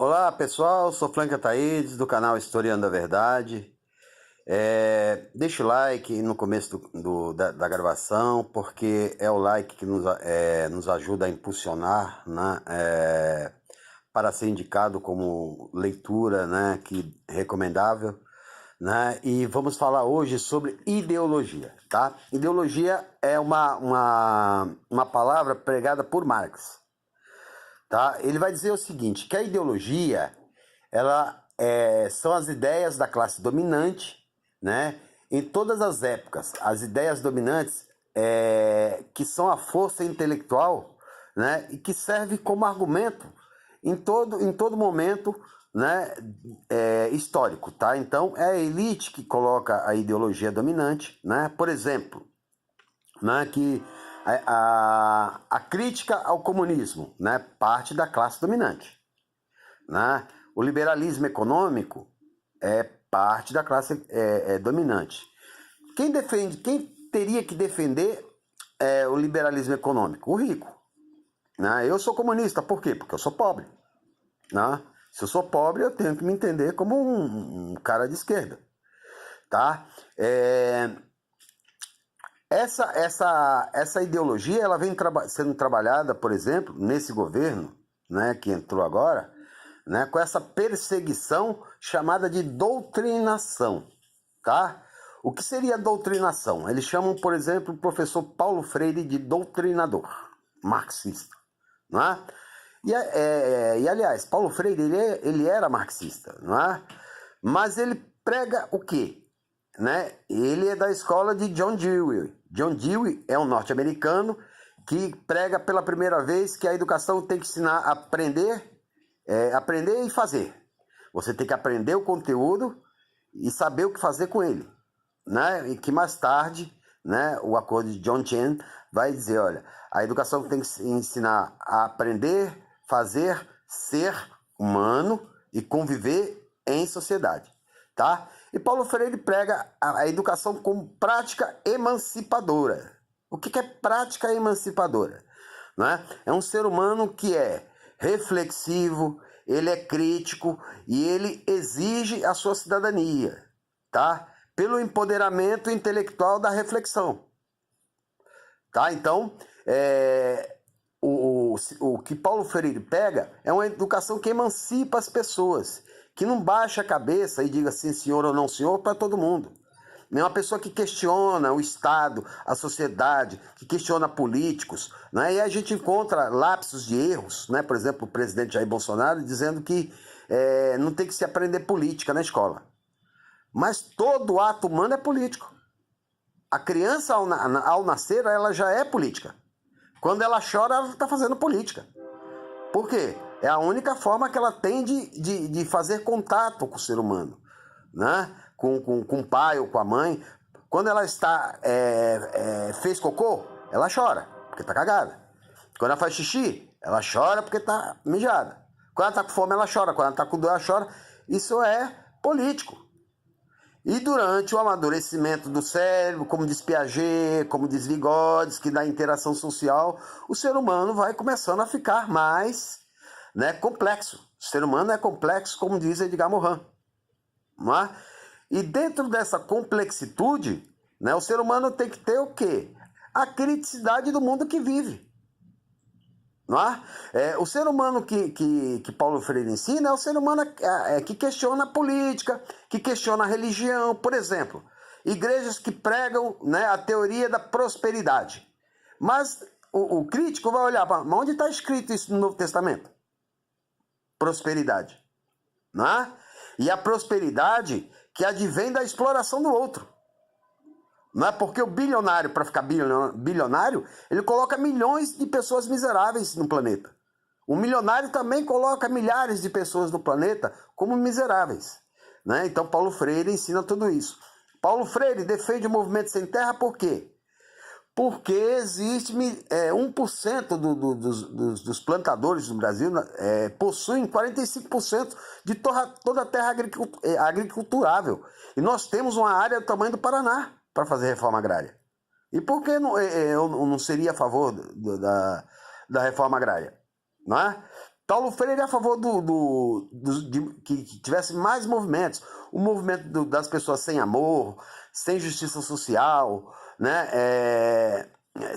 Olá pessoal, sou Franca Taídes do canal Historiando a Verdade. Deixa o like no começo da gravação, porque é o like que nos ajuda a impulsionar, né, para ser indicado como leitura, né, que recomendável, né? E vamos falar hoje sobre ideologia, tá? Ideologia é uma palavra pregada por Marx. Tá? Ele vai dizer o seguinte, que a ideologia são as ideias da classe dominante, né? Em todas as épocas. As ideias dominantes que são a força intelectual, né? E que serve como argumento em todo momento, né? Histórico. Tá? Então é a elite que coloca a ideologia dominante, né? Por exemplo, né, que a crítica ao comunismo, né, parte da classe dominante, né? O liberalismo econômico é parte da classe dominante. Quem teria que defender o liberalismo econômico? O rico, né? Eu sou comunista, por quê? Porque eu sou pobre, né? Se eu sou pobre, eu tenho que me entender como um cara de esquerda, tá? Essa ideologia ela vem sendo trabalhada, por exemplo, nesse governo, né, que entrou agora, né, com essa perseguição chamada de doutrinação. Tá? O que seria doutrinação? Eles chamam, por exemplo, o professor Paulo Freire de doutrinador marxista. Não é? E aliás, Paulo Freire ele era marxista, não é? Mas ele prega o quê? Né? Ele é da escola de John Dewey. John Dewey é um norte-americano que prega pela primeira vez que a educação tem que ensinar a aprender e fazer. Você tem que aprender o conteúdo e saber o que fazer com ele, né? E que mais tarde, né, o acordo de John Chen vai dizer, olha, a educação tem que ensinar a aprender, fazer, ser humano e conviver em sociedade, tá? E Paulo Freire prega a educação como prática emancipadora. O que é prática emancipadora? Né? É um ser humano que é reflexivo, ele é crítico e ele exige a sua cidadania, tá? Pelo empoderamento intelectual da reflexão. Tá? Então, o que Paulo Freire pega é uma educação que emancipa as pessoas, que não baixa a cabeça e diga sim senhor ou não senhor para todo mundo. É uma pessoa que questiona o Estado, a sociedade, que questiona políticos, né? E a gente encontra lapsos de erros, né? Por exemplo, o presidente Jair Bolsonaro dizendo que não tem que se aprender política na escola. Mas todo ato humano é político. A criança, ao nascer, ela já é política. Quando ela chora, ela está fazendo política. Por quê? É a única forma que ela tem de fazer contato com o ser humano, né? Com o pai ou com a mãe. Quando ela fez cocô, ela chora, porque está cagada. Quando ela faz xixi, ela chora porque está mijada. Quando ela está com fome, ela chora. Quando ela está com dor, ela chora. Isso é político. E durante o amadurecimento do cérebro, como diz Piaget, como diz Vygotsky, da interação social, o ser humano vai começando a ficar mais, né, complexo. O ser humano é complexo, como diz Edgar Morin. Não é? E dentro dessa complexitude, né, o ser humano tem que ter o quê? A criticidade do mundo que vive. Não é? O ser humano que Paulo Freire ensina é o ser humano que questiona a política, que questiona a religião. Por exemplo, igrejas que pregam, né, a teoria da prosperidade. Mas o crítico vai olhar para onde está escrito isso no Novo Testamento? Prosperidade. Não é? E a prosperidade que advém da exploração do outro. Não é porque o bilionário, para ficar bilionário, ele coloca milhões de pessoas miseráveis no planeta. O milionário também coloca milhares de pessoas no planeta como miseráveis. Né? Então Paulo Freire ensina tudo isso. Paulo Freire defende o movimento sem terra por quê? Porque existe 1% dos plantadores do Brasil possuem 45% de toda a terra agriculturável. E nós temos uma área do tamanho do Paraná para fazer reforma agrária. E por que eu não seria a favor da reforma agrária? Não é? Paulo Freire é a favor que tivesse mais movimentos. O movimento das pessoas sem amor, sem justiça social, né?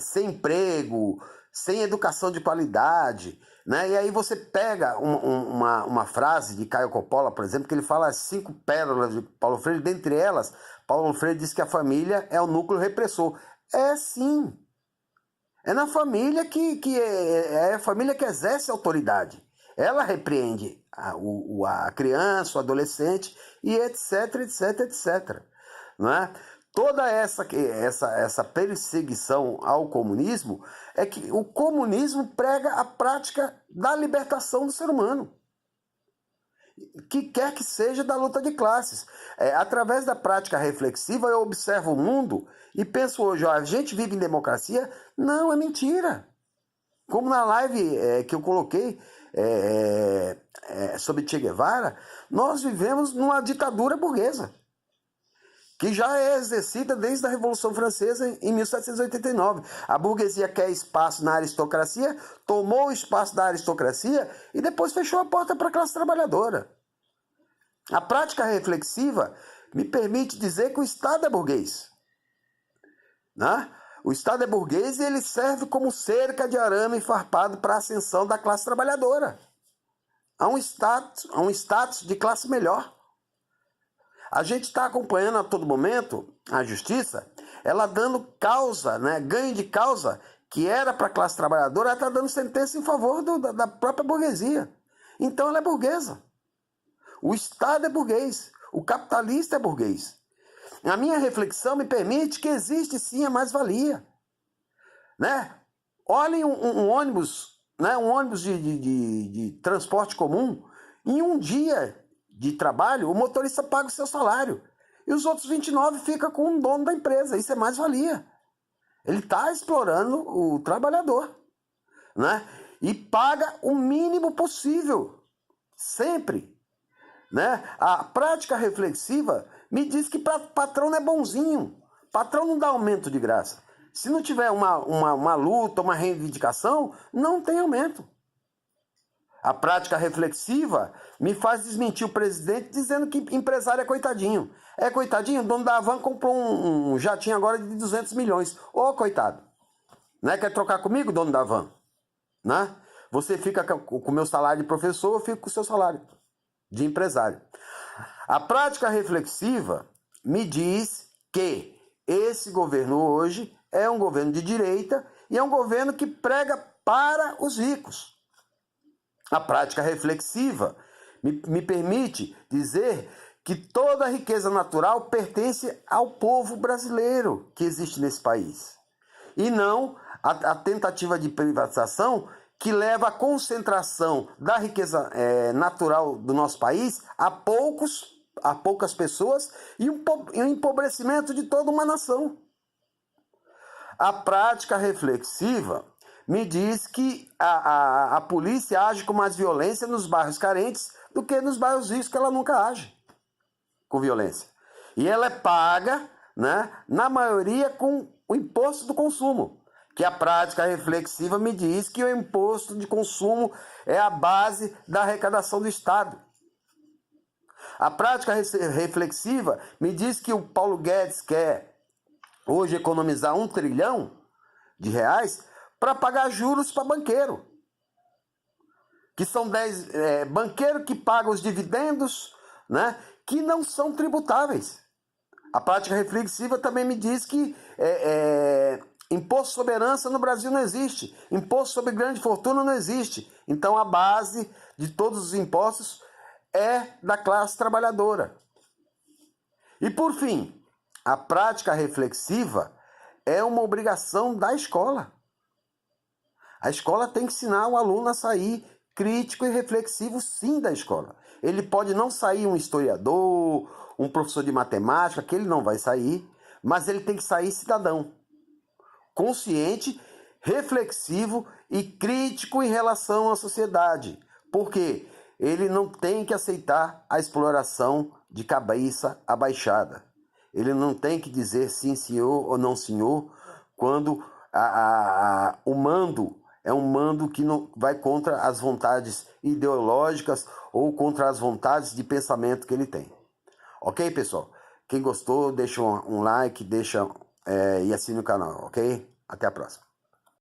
Sem emprego, sem educação de qualidade. Né? E aí você pega uma frase de Caio Coppola, por exemplo, que ele fala as 5 pérolas de Paulo Freire. Dentre elas, Paulo Freire diz que a família é o núcleo repressor. É sim. É na família é a família que exerce a autoridade. Ela repreende a criança, o adolescente, e etc, etc, etc. Não é? Toda essa perseguição ao comunismo é que o comunismo prega a prática da libertação do ser humano. Que quer que seja da luta de classes. Através da prática reflexiva, eu observo o mundo e penso hoje, ó, a gente vive em democracia? Não, é mentira. Como na live que eu coloquei sobre Che Guevara, nós vivemos numa ditadura burguesa, que já é exercida desde a Revolução Francesa em 1789. A burguesia quer espaço na aristocracia, tomou o espaço da aristocracia e depois fechou a porta para a classe trabalhadora. A prática reflexiva me permite dizer que o Estado é burguês. Né? O Estado é burguês e ele serve como cerca de arame farpado para a ascensão da classe trabalhadora. Há um status de classe melhor. A gente está acompanhando a todo momento a justiça, ela dando causa, né, ganho de causa, que era para a classe trabalhadora, ela está dando sentença em favor da própria burguesia. Então ela é burguesa. O Estado é burguês. O capitalista é burguês. A minha reflexão me permite que existe sim a mais-valia. Né? Olhem um ônibus, né, um ônibus de transporte comum, em um dia de trabalho, o motorista paga o seu salário. E os outros 29 ficam com o dono da empresa. Isso é mais-valia. Ele está explorando o trabalhador. Né? E paga o mínimo possível. Sempre. Né? A prática reflexiva me diz que patrão não é bonzinho. Patrão não dá aumento de graça. Se não tiver uma luta, uma reivindicação, não tem aumento. A prática reflexiva me faz desmentir o presidente dizendo que empresário é coitadinho. É coitadinho? O dono da Havan comprou um jatinho agora de 200 milhões. Ô, coitado. Né? Quer trocar comigo, dono da Havan? Né? Você fica com o meu salário de professor, eu fico com o seu salário de empresário. A prática reflexiva me diz que esse governo hoje é um governo de direita e é um governo que prega para os ricos. A prática reflexiva me permite dizer que toda a riqueza natural pertence ao povo brasileiro que existe nesse país. E não a tentativa de privatização que leva à concentração da riqueza natural do nosso país a poucas pessoas e um empobrecimento de toda uma nação. A prática reflexiva me diz que a polícia age com mais violência nos bairros carentes do que nos bairros ricos, que ela nunca age com violência. E ela é paga, né, na maioria, com o imposto do consumo, que a prática reflexiva me diz que o imposto de consumo é a base da arrecadação do Estado. A prática reflexiva me diz que o Paulo Guedes quer hoje economizar R$1 trilhão para pagar juros para banqueiro. Que são 10 banqueiros que pagam os dividendos, né, que não são tributáveis. A prática reflexiva também me diz que imposto sobre herança no Brasil não existe. Imposto sobre grande fortuna não existe. Então a base de todos os impostos é da classe trabalhadora. E por fim, a prática reflexiva é uma obrigação da escola. A escola tem que ensinar o aluno a sair crítico e reflexivo, sim, da escola. Ele pode não sair um historiador, um professor de matemática, que ele não vai sair, mas ele tem que sair cidadão, consciente, reflexivo e crítico em relação à sociedade. Porque ele não tem que aceitar a exploração de cabeça abaixada. Ele não tem que dizer sim, senhor, ou não, senhor, quando o mando é um mando que não vai contra as vontades ideológicas ou contra as vontades de pensamento que ele tem. Ok, pessoal? Quem gostou, deixa um like, e assine o canal, ok? Até a próxima.